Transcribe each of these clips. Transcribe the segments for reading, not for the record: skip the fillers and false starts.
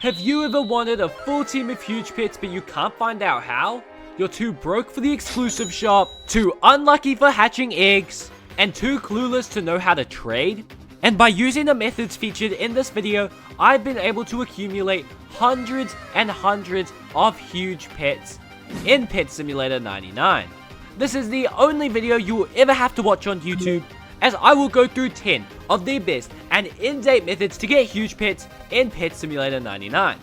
Have you ever wanted a full team of huge pets but you can't find out how? You're too broke for the exclusive shop, too unlucky for hatching eggs, and too clueless to know how to trade? And by using the methods featured in this video, I've been able to accumulate hundreds and hundreds of huge pets in Pet Simulator 99. This is the only video you will ever have to watch on YouTube, as I will go through 10 of the best and in-date methods to get huge pets in Pet Simulator 99.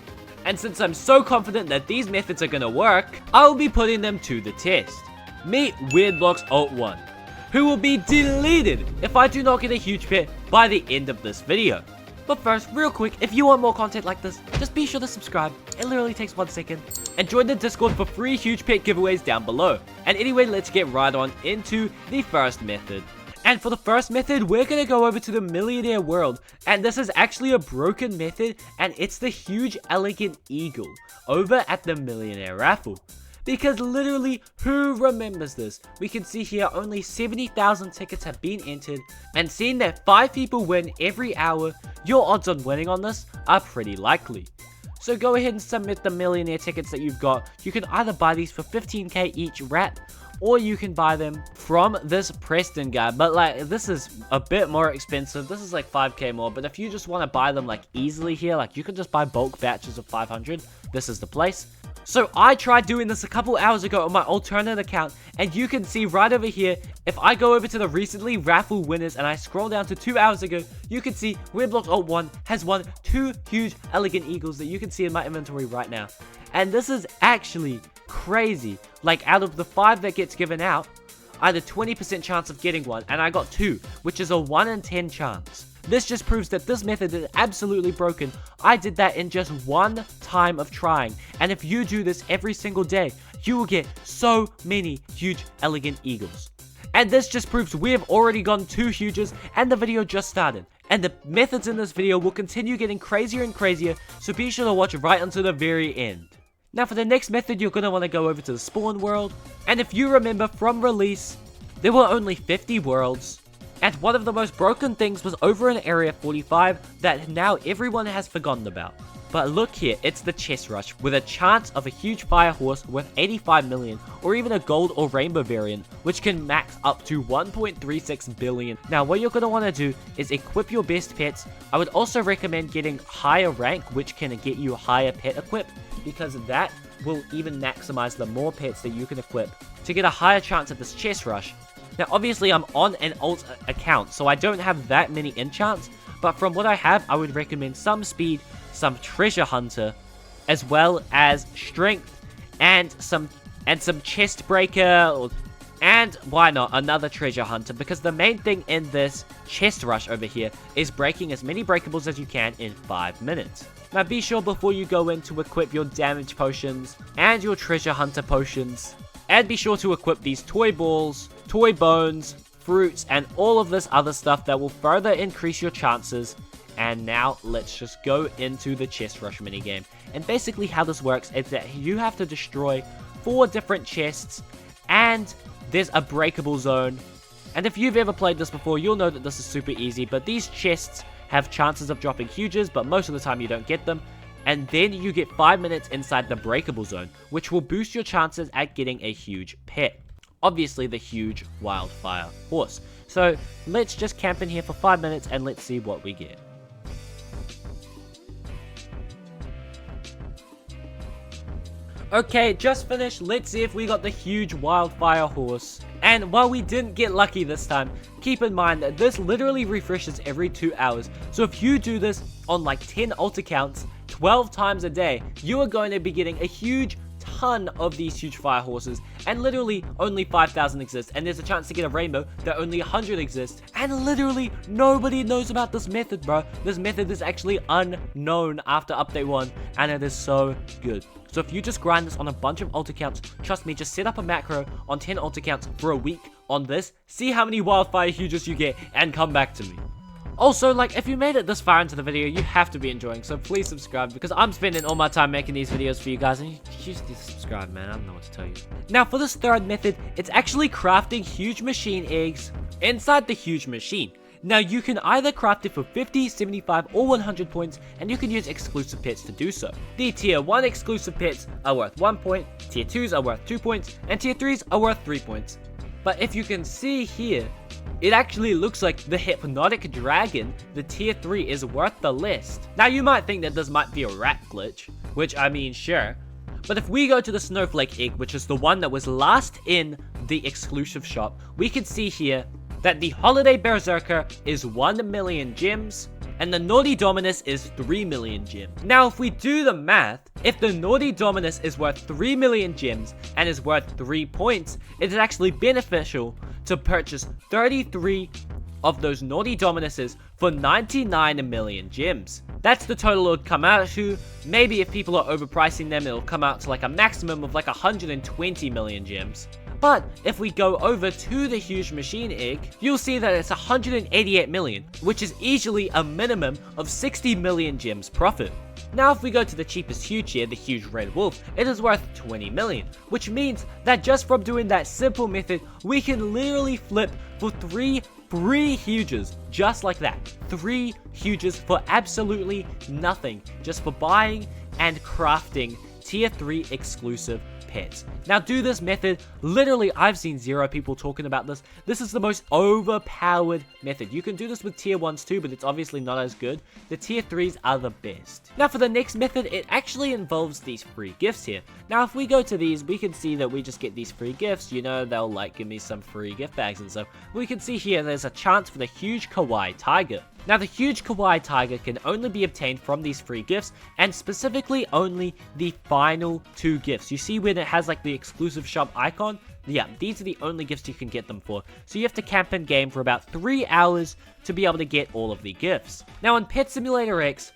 And since I'm so confident that these methods are gonna work, I will be putting them to the test. Meet WeirdBlox Alt 1, who will be deleted if I do not get a huge pet by the end of this video. But first, real quick, if you want more content like this, just be sure to subscribe. It literally takes 1 second. And join the Discord for free huge pet giveaways down below. And anyway, let's get right on into the first method. And for the first method, we're going to go over to the Millionaire world. And this is actually a broken method, and it's the huge elegant eagle over at the Millionaire raffle. Because literally, who remembers this? We can see here only 70,000 tickets have been entered, and seeing that 5 people win every hour, your odds on winning on this are pretty likely. So go ahead and submit the Millionaire tickets that you've got. You can either buy these for 15k each wrap, or you can buy them from this Preston guy, but like this is a bit more expensive. This is like 5k more, but if you just want to buy them like easily here, like you can just buy bulk batches of 500, this is the place. So I tried doing this a couple hours ago on my alternate account, and you can see right over here, if I go over to the recently raffle winners and I scroll down to 2 hours ago, you can see WeirdBlox Alt 1 has won 2 huge elegant eagles that you can see in my inventory right now. And this is actually crazy. Like out of the 5 that gets given out, I had a 20% chance of getting one, and I got 2, which is a 1 in 10 chance. This just proves that this method is absolutely broken. I did that in just 1 time of trying, and if you do this every single day, you will get so many huge elegant eagles. And this just proves we have already gotten 2 huges, and the video just started. And the methods in this video will continue getting crazier and crazier, so be sure to watch right until the very end. Now for the next method, you're going to want to go over to the spawn world, and if you remember from release, there were only 50 worlds, and one of the most broken things was over in Area 45 that now everyone has forgotten about. But look here, it's the chest rush, with a chance of a huge fire horse worth 85 million, or even a gold or rainbow variant, which can max up to 1.36 billion. Now what you're going to want to do is equip your best pets. I would also recommend getting higher rank, which can get you higher pet equip, because that will even maximize the more pets that you can equip to get a higher chance at this chest rush. Now obviously I'm on an alt account, so I don't have that many enchants, but from what I have, I would recommend some speed, some treasure hunter, as well as strength, and some chest breaker, and why not another treasure hunter, because the main thing in this chest rush over here is breaking as many breakables as you can in 5 minutes. Now be sure before you go in to equip your damage potions and your treasure hunter potions, and be sure to equip these toy balls, toy bones, fruits, and all of this other stuff that will further increase your chances. And now let's just go into the chest rush minigame. And basically how this works is that you have to destroy 4 different chests, and there's a breakable zone. And if you've ever played this before, you'll know that this is super easy, but these chests have chances of dropping huges, but most of the time you don't get them. And then you get 5 minutes inside the breakable zone, which will boost your chances at getting a huge pet. Obviously the huge wildfire horse. So let's just camp in here for 5 minutes and let's see what we get. Okay, just finished. Let's see if we got the huge wildfire horse. And while we didn't get lucky this time, keep in mind that this literally refreshes every 2 hours. So if you do this on like 10 alt accounts 12 times a day, you are going to be getting a huge ton of these huge fire horses, and literally only 5,000 exist, and there's a chance to get a rainbow that only 100 exist, and literally nobody knows about this method, bro. This method is actually unknown after update 1, and it is so good. So if you just grind this on a bunch of alt accounts, trust me, just set up a macro on 10 alt accounts for a week on this, see how many wildfire huges you get, and come back to me. Also, like, if you made it this far into the video, you have to be enjoying, so please subscribe, because I'm spending all my time making these videos for you guys, and you just need to subscribe, man. I don't know what to tell you. Now, for this third method, it's actually crafting huge machine eggs inside the huge machine. Now you can either craft it for 50, 75 or 100 points, and you can use exclusive pets to do so. The tier 1 exclusive pets are worth 1 point, tier 2s are worth 2 points, and tier 3s are worth 3 points. But if you can see here, it actually looks like the hypnotic dragon, the tier 3, is worth the list. Now you might think that this might be a rat glitch, which I mean sure, but if we go to the snowflake egg, which is the one that was last in the exclusive shop, we can see here that the holiday berserker is 1 million gems, and the naughty dominus is 3 million gems. Now if we do the math, if the naughty dominus is worth 3 million gems and is worth 3 points, it is actually beneficial to purchase 33 of those naughty dominuses for 99 million gems. That's the total it would come out to. Maybe if people are overpricing them, it'll come out to like a maximum of like 120 million gems. But if we go over to the huge machine egg, you'll see that it's 188 million, which is easily a minimum of 60 million gems profit. Now if we go to the cheapest huge here, the huge red wolf, it is worth 20 million, which means that just from doing that simple method, we can literally flip for 3 free huges, just like that. 3 huges for absolutely nothing, just for buying and crafting tier 3 exclusive pets. Now do this method, literally I've seen 0 people talking about this. This is the most overpowered method. You can do this with tier 1s too, but it's obviously not as good. The tier 3s are the best. Now for the next method, it actually involves these free gifts here. Now if we go to these, we can see that we just get these free gifts. You know, they'll like give me some free gift bags and stuff. We can see here there's a chance for the huge kawaii tiger. Now the huge kawaii tiger can only be obtained from these free gifts, and specifically only the final 2 gifts. You see when it has like the exclusive shop icon? Yeah, these are the only gifts you can get them for. So you have to camp in game for about 3 hours to be able to get all of the gifts. Now in Pet Simulator X,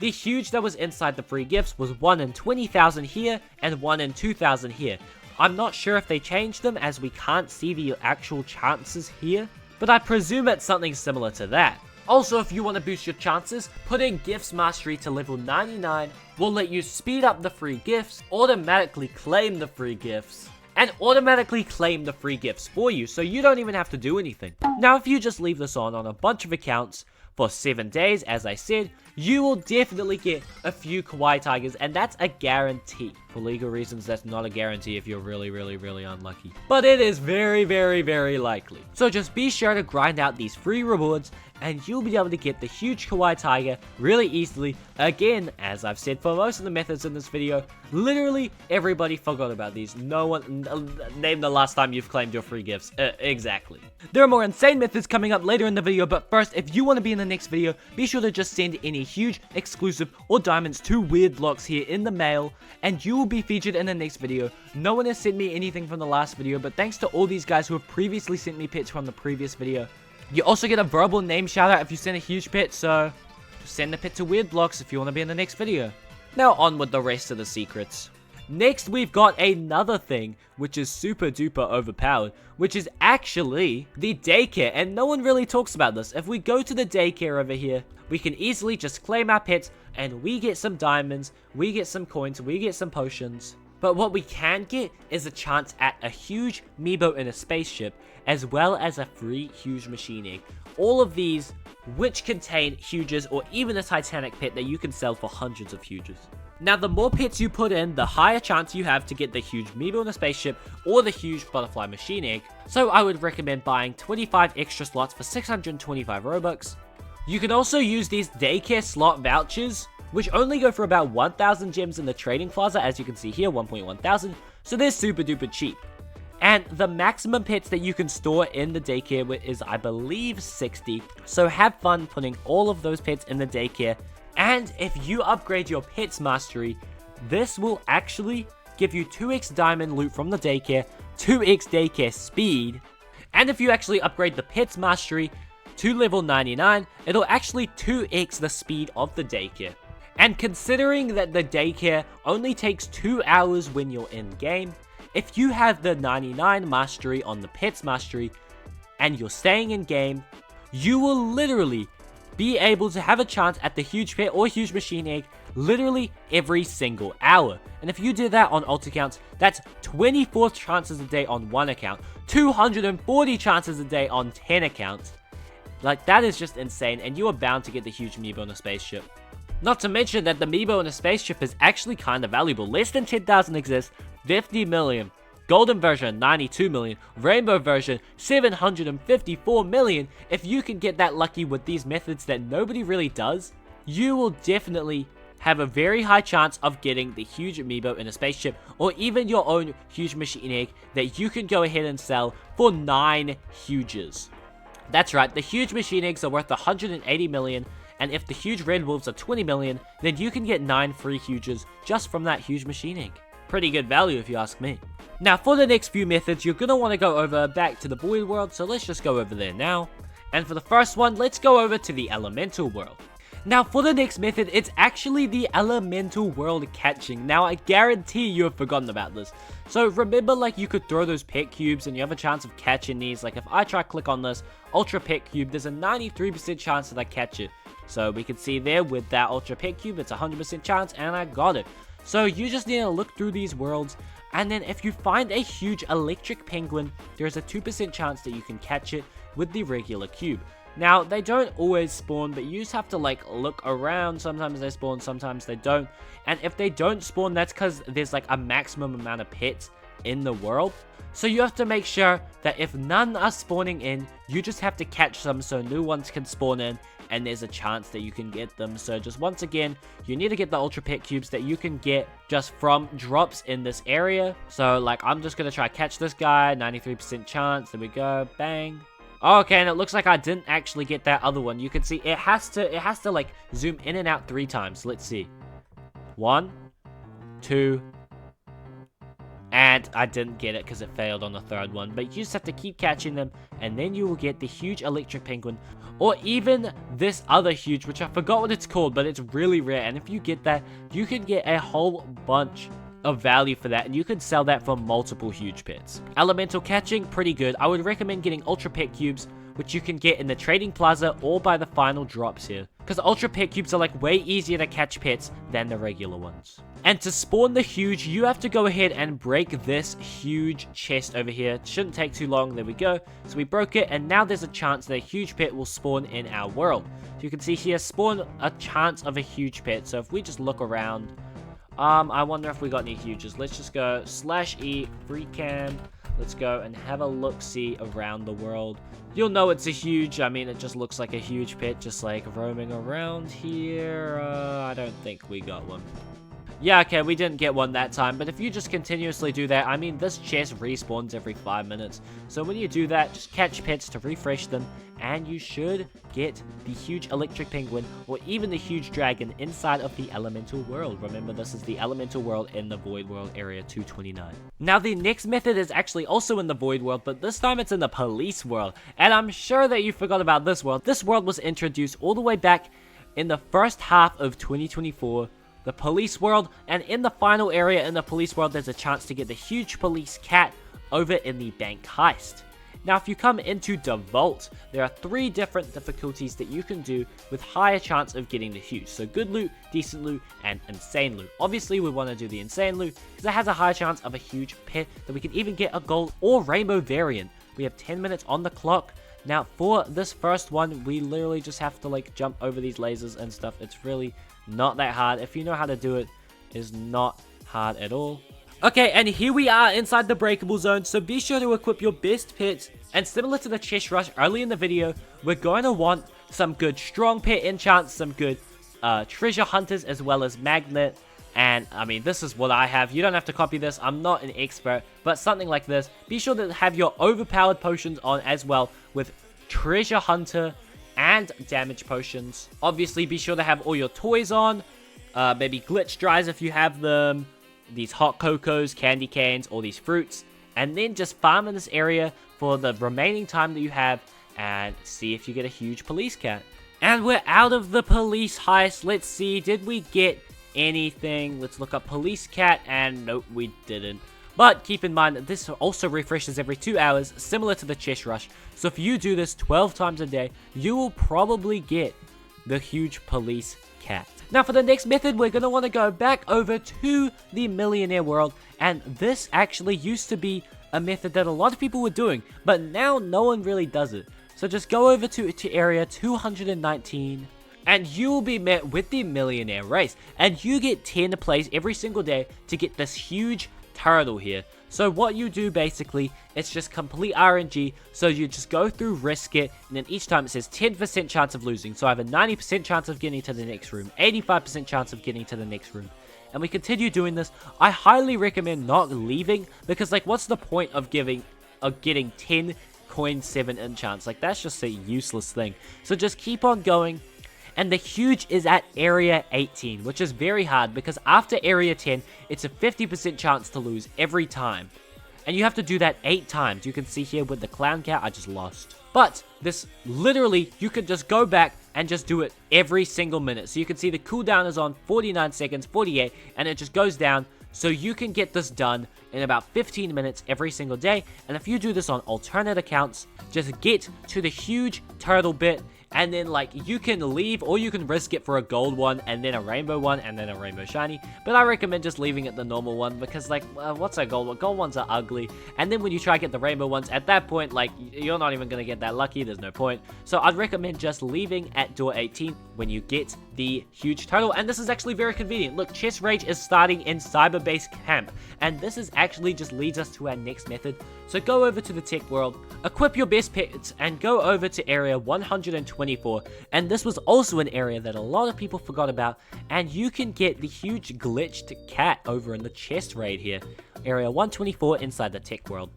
the huge that was inside the free gifts was 1 in 20,000 here and 1 in 2,000 here. I'm not sure if they changed them as we can't see the actual chances here, but I presume it's something similar to that. Also, if you want to boost your chances, putting Gifts Mastery to level 99 will let you speed up the free gifts, automatically claim the free gifts, and automatically claim the free gifts for you, so you don't even have to do anything. Now, if you just leave this on a bunch of accounts for 7 days, as I said, you will definitely get a few kawaii tigers, and that's a guarantee. For legal reasons, that's not a guarantee if you're really unlucky. But it is very likely. So just be sure to grind out these free rewards, and you'll be able to get the huge kawaii tiger really easily. Again, as I've said for most of the methods in this video, literally everybody forgot about these. No one, name the last time you've claimed your free gifts. Exactly. There are more insane methods coming up later in the video, but first, if you want to be in the next video, be sure to just send any huge, exclusive, or diamonds to WeirdBlox here in the mail, and you will be featured in the next video. No one has sent me anything from the last video, but thanks to all these guys who have previously sent me pets from the previous video. You also get a verbal name shout out if you send a huge pet, so just send the pet to WeirdBlox if you want to be in the next video. Now on with the rest of the secrets. Next, we've got another thing, which is super duper overpowered, which is actually the Daycare, and no one really talks about this. If we go to the Daycare over here, we can easily just claim our pets, and we get some diamonds, we get some coins, we get some potions. But what we can get is a chance at a huge Meebo in a spaceship, as well as a free huge machine egg. All of these, which contain huges or even a Titanic pet that you can sell for hundreds of huges. Now, the more pets you put in, the higher chance you have to get the huge Meebo in a spaceship or the huge butterfly machine egg. So I would recommend buying 25 extra slots for 625 Robux. You can also use these Daycare slot vouchers, which only go for about 1,000 gems in the trading plaza, as you can see here, 1,100, so they're super duper cheap. And the maximum pets that you can store in the Daycare is, I believe, 60, so have fun putting all of those pets in the Daycare. And if you upgrade your Pets Mastery, this will actually give you 2x diamond loot from the Daycare, 2x Daycare speed, and if you actually upgrade the Pets Mastery to level 99, it'll actually 2x the speed of the Daycare. And considering that the Daycare only takes 2 hours when you're in game, if you have the 99 Mastery on the Pets Mastery and you're staying in game, you will literally be able to have a chance at the huge pet or huge machine egg literally every single hour. And if you did that on alt accounts, that's 24 chances a day on one account, 240 chances a day on 10 accounts, Like, that is just insane, and you are bound to get the huge amiibo in a spaceship. Not to mention that the amiibo in a spaceship is actually kind of valuable. Less than 10,000 exists, 50 million. Golden version, 92 million. Rainbow version, 754 million. If you can get that lucky with these methods that nobody really does, you will definitely have a very high chance of getting the huge amiibo in a spaceship, or even your own huge machine egg that you can go ahead and sell for 9 huges. That's right, the huge machine eggs are worth 180 million, and if the huge red wolves are 20 million, then you can get 9 free huges just from that huge machine egg. Pretty good value if you ask me. Now for the next few methods, you're going to want to go over back to the void world, so let's just go over there now. And for the first one, let's go over to the elemental world. Now for the next method, it's actually the elemental world catching. Now I guarantee you have forgotten about this. So remember, like, you could throw those pet cubes and you have a chance of catching these. Like if I try click on this ultra pet cube, there's a 93% chance that I catch it. So we can see there with that ultra pet cube, it's a 100% chance and I got it. So you just need to look through these worlds, and then if you find a huge electric penguin, there's a 2% chance that you can catch it with the regular cube. Now, they don't always spawn, but you just have to, like, look around. Sometimes they spawn, sometimes they don't. And if they don't spawn, that's because there's, like, a maximum amount of pets in the world. So you have to make sure that if none are spawning in, you just have to catch them so new ones can spawn in, and there's a chance that you can get them. So just once again, you need to get the ultra pet cubes that you can get just from drops in this area. So, like, I'm just going to try catch this guy, 93% chance. There we go, bang. Okay, and it looks like I didn't actually get that other one. You can see it has to like zoom in and out 3 times. Let's see. 1, 2, and I didn't get it because it failed on the 3rd one. But you just have to keep catching them, and then you will get the huge electric penguin, or even this other huge, which I forgot what it's called, but it's really rare. And if you get that, you can get a whole bunch of value for that, and you could sell that for multiple huge pets. Elemental catching, pretty good. I would recommend getting ultra pet cubes, which you can get in the trading plaza or by the final drops here, because ultra pet cubes are like way easier to catch pets than the regular ones. And to spawn the huge, you have to go ahead and break this huge chest over here. It shouldn't take too long. There we go. So we broke it, and now there's a chance that a huge pet will spawn in our world. So you can see here, spawn a chance of a huge pet. So if we just look around, I wonder if we got any huges. Let's just go /E free cam. Let's go and have a look-see around the world. You'll know it's a huge. I mean, it just looks like a huge pet, just like roaming around here. I don't think we got one. Yeah, okay, we didn't get one that time, but if you just continuously do that, I mean, this chest respawns every 5 minutes. So when you do that, just catch pets to refresh them, and you should get the huge electric penguin, or even the huge dragon inside of the elemental world. Remember, this is the elemental world in the void world area 229. Now, the next method is actually also in the void world, but this time it's in the police world. And I'm sure that you forgot about this world. This world was introduced all the way back in the first half of 2024. The police world, and in the final area in the police world, there's a chance to get the huge police cat over in the bank heist. Now, if you come into the vault, there are 3 different difficulties that you can do with higher chance of getting the huge. So good loot, decent loot, and insane loot. Obviously, we want to do the insane loot because it has a high chance of a huge pet that we can even get a gold or rainbow variant. We have 10 minutes on the clock. Now, for this first one, we literally just have to, like, jump over these lasers and stuff. It's really not that hard. If you know how to do it, it's not hard at all. Okay, and here we are inside the breakable zone, so be sure to equip your best pets. And similar to the chest rush early in the video, we're going to want some good strong pet enchants, some good treasure hunters, as well as magnet. And I mean, this is what I have. You don't have to copy this. I'm not an expert, but something like this. Be sure to have your overpowered potions on as well, with treasure hunter and damage potions. Obviously, be sure to have all your toys on, maybe glitch dries if you have them, these hot cocos, candy canes, all these fruits, and then just farm in this area for the remaining time that you have, and see if you get a huge police cat. And we're out of the police heist. Let's see, did we get anything? Let's look up police cat, and nope, we didn't. But keep in mind that this also refreshes every 2 hours, similar to the chest rush. So if you do this 12 times a day, you will probably get the huge police cat. Now for the next method, we're going to want to go back over to the Millionaire world. And this actually used to be a method that a lot of people were doing, but now no one really does it. So just go over to area 219. And you will be met with the Millionaire race. And you get 10 plays every single day to get this huge turtle here. So what you do basically, it's just complete RNG. So you just go through, risk it, and then each time it says 10% chance of losing. So I have a 90% chance of getting to the next room, 85% chance of getting to the next room. And we continue doing this. I highly recommend not leaving, because like what's the point of getting 10 coins 7 chance? Like that's just a useless thing. So just keep on going. And the huge is at area 18, which is very hard because after area 10, it's a 50% chance to lose every time. And you have to do that 8 times. You can see here with the clown cat, I just lost. But this literally, you can just go back and just do it every single minute. So you can see the cooldown is on 49 seconds, 48, and it just goes down. So you can get this done in about 15 minutes every single day. And if you do this on alternate accounts, just get to the huge turtle bit. And then, like, you can leave or you can risk it for a gold one and then a rainbow one and then a rainbow shiny. But I recommend just leaving it the normal one because, like, what's a gold one? Gold ones are ugly. And then when you try to get the rainbow ones, at that point, like, you're not even going to get that lucky. There's no point. So I'd recommend just leaving at door 18 when you get the huge turtle. And this is actually very convenient. Look, Chest Rage is starting in Cyberbase Camp. And this is actually just leads us to our next method. So go over to the tech world, equip your best pets, and go over to area 124. And this was also an area that a lot of people forgot about. And you can get the huge glitched cat over in the chest raid here. Area 124 inside the tech world.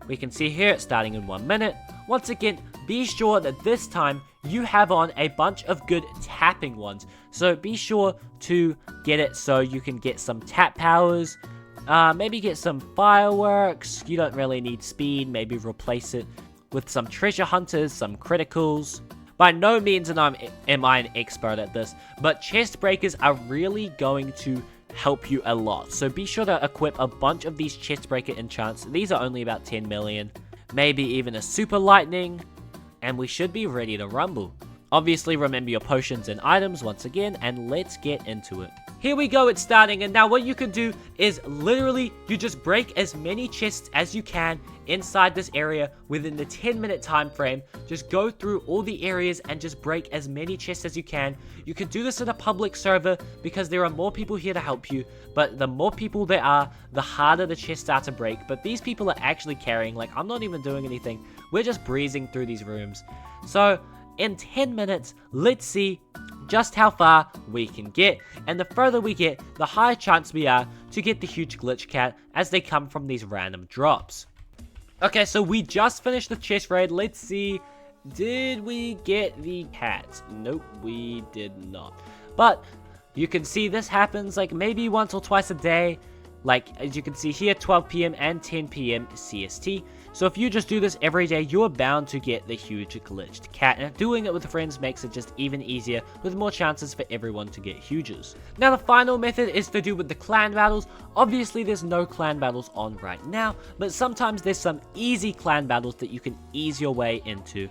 We can see here it's starting in 1 minute. Once again, be sure that this time you have on a bunch of good tapping ones. So be sure to get it so you can get some tap powers. Maybe get some fireworks. You don't really need speed. Maybe replace it with some treasure hunters, some criticals. By no means am I an expert at this, but chest breakers are really going to help you a lot. So be sure to equip a bunch of these chest breaker enchants. These are only about 10 million. Maybe even a super lightning. And we should be ready to rumble. Obviously, remember your potions and items once again, and let's get into it. Here we go, it's starting, and now what you can do is literally, you just break as many chests as you can inside this area within the 10-minute time frame. Just go through all the areas and just break as many chests as you can. You can do this in a public server because there are more people here to help you, but the more people there are, the harder the chests are to break. But these people are actually carrying, like, I'm not even doing anything. We're just breezing through these rooms. So in 10 minutes, let's see just how far we can get, and the further we get, the higher chance we are to get the huge glitch cat as they come from these random drops. Okay, so we just finished the chest raid. Let's see, did we get the cat? Nope, we did not. But you can see this happens like maybe once or twice a day. Like, as you can see here, 12 PM and 10 PM CST. So if you just do this every day, you're bound to get the huge glitched cat. And doing it with friends makes it just even easier, with more chances for everyone to get huges. Now, the final method is to do with the clan battles. Obviously, there's no clan battles on right now, but sometimes there's some easy clan battles that you can ease your way into.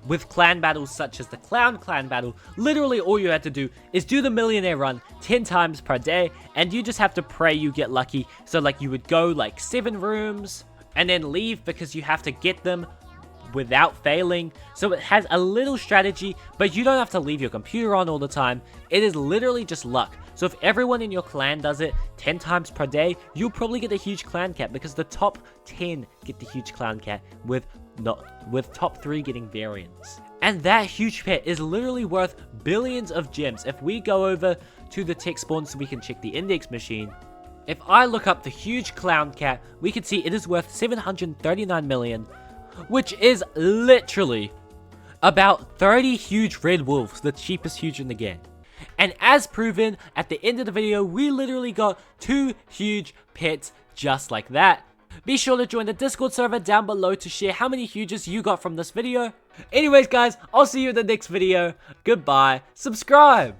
With clan battles such as the clown clan battle, literally all you have to do is do the millionaire run 10 times per day, and you just have to pray you get lucky. So like you would go like 7 rooms and then leave because you have to get them without failing. So it has a little strategy, but you don't have to leave your computer on all the time. It is literally just luck. So if everyone in your clan does it 10 times per day, you'll probably get a huge clan cat because the top 10 get the huge clan cat with top 3 getting variants. And that huge pet is literally worth billions of gems. If we go over to the tech spawn so we can check the index machine, if I look up the huge clown cat, we can see it is worth 739 million, which is literally about 30 huge red wolves, the cheapest huge in the game. And as proven, at the end of the video, we literally got 2 huge pets just like that. Be sure to join the Discord server down below to share how many huges you got from this video. Anyways guys, I'll see you in the next video. Goodbye. Subscribe.